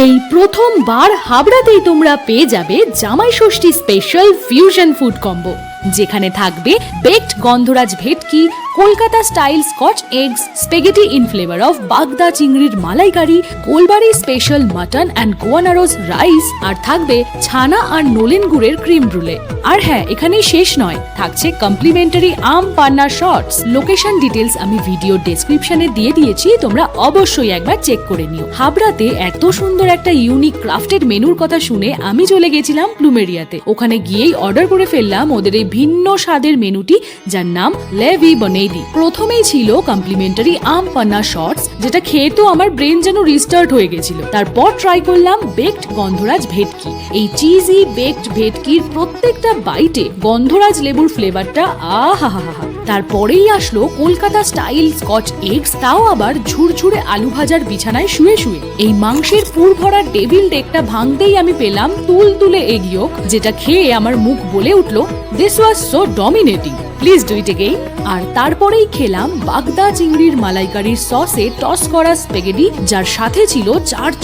এই প্রথমবার হাবড়াতেই তোমরা পেয়ে যাবে Jamai Shashthi special fusion food combo, যেখানে থাকবে baked gondhoraj bhetki, Kolkata style scotch eggs, spaghetti in flavour of bagda চিংড়ির malaikari, Golbari special mutton and গোয়ানারোস রাইস, আর থাকবে ছানা আর নোলেন গুড়ের ক্রিম ব্রুলে। আর হ্যাঁ, এখানেই শেষ নয়, থাকছে কমপ্লিমেন্টারি আম পান্না শর্টস। লোকেশন ডিটেলস আমি ভিডিও ডেসক্রিপশনে দিয়ে দিয়েছি, তোমরা অবশ্যই একবার চেক করে নিও। হাবড়াতে এত সুন্দর একটা ইউনিক ক্রাফটেড মেনুর কথা শুনে আমি চলে গেছিলাম প্লুমেরিয়াতে। ওখানে গিয়েই অর্ডার করে ফেললাম ওদের এই ভিন্ন স্বাদের মেনুটি, যার নাম লেভি বনেদি। প্রথমেই ছিল কমপ্লিমেন্টারি আম পান্না শর্টস, যেটা খেয়ে তো আমার ব্রেন যেন রিস্টার্ট হয়ে গেছিল। তারপর ট্রাই করলাম বেকড গন্ধরাজ ভেটকি। এই চিজি বেকড ভেটকির প্রত্যেকটা বাইটে গন্ধরাজ লেবুর ফ্লেভারটা আহা হা হা। তারপরেই আসলো কলকাতা স্টাইল স্কচ এগস, তাও আবার ঝুরঝুরে আলু ভাজার বিছানায় শুয়ে শুয়ে। এই মাংসের পুর ভরা ডেভিল ডেকটা ভাঙতেই আমি পেলাম তুলতুলে এগ ইয়োক, যেটা খেয়ে আমার মুখ বলে উঠলো, this was so dominating, please do it again. আর তারপরেই খেলাম বাগদা চিংড়ির মালাইকারির সসে টস করা স্পেগেটি, যার সাথে ছিল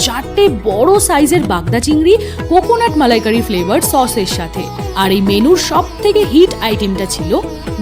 চারটে বড় সাইজের বাগদা চিংড়ি কোকোনাট মালাইকারি ফ্লেভার সসের সাথে। আর এই মেনুর সব থেকে হিট আইটেমটা ছিল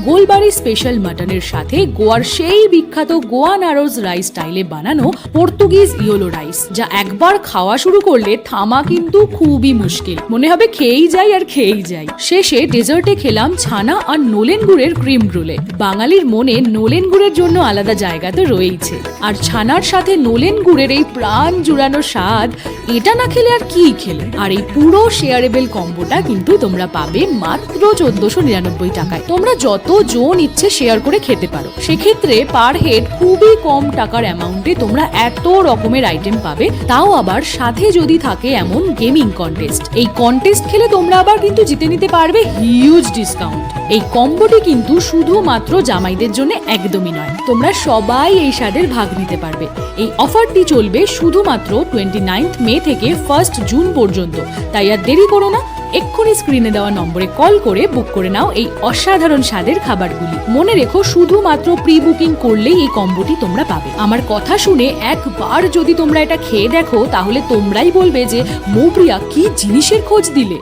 গোলবাড়ি স্পেশাল মাটনের সাথে গোয়ার সেই বিখ্যাত গোয়ানারোস রাইস স্টাইলে বানানো পর্তুগিজ ইয়োলো রাইস, যা একবার খাওয়া শুরু করলে থামা কিন্তু খুবই মুশকিল, মনে হবে খেয়েই যাই আর খেয়েই যাই। শেষে ডেজার্টে খেলাম ছানা আর নোলেন গুড়ের ক্রিম ব্রুলে। বাঙালির মনে নোলেন গুড়ের জন্য আলাদা জায়গা তো রয়েইছে, আর ছানার সাথে নোলেন গুড়ের এই প্রাণ জুড়ানো স্বাদ, এটা না খেলে আর কি খেলে। আর এই পুরো শেয়ারেবল কম্বোটা কিন্তু তোমরা পাবে মাত্র 1499 টাকায়। তোমরা যতজন ইচ্ছে শেয়ার করে খেতে পারো। সেক্ষেত্রে পার হেড খুবই কম টাকার অ্যামাউন্টে তোমরা এত রকমের আইটেম পাবে, তাও আবার সাথে যদি থাকে এমন গেমিং কন্টেস্ট। এই কন্টেস্ট খেলে তোমরা আবার কিন্তু জিতে নিতে পারবে হিউজ ডিসকাউন্ট। এই কম্বোটি কিন্তু শুধুমাত্র জামাইদের জন্য একদমই নয়, তোমরা সবাই এই স্বাদের ভাগ নিতে পারবে। এই অফারটি চলবে শুধুমাত্র 29 মে থেকে 1 জুন পর্যন্ত, তাই আর দেরি করো না, এক্ষুনি স্ক্রিনে দেওয়া নম্বরে কল করে বুক করে নাও এই অসাধারণ স্বাদের খাবারগুলি। মনে রেখো, শুধুমাত্র প্রি বুকিং করলেই এই কম্বোটি তোমরা পাবে। আমার কথা শুনে একবার যদি তোমরা এটা খেয়ে দেখো, তাহলে তোমরাই বলবে যে মৌপ্রিয়া কি জিনিসের খোঁজ দিলে।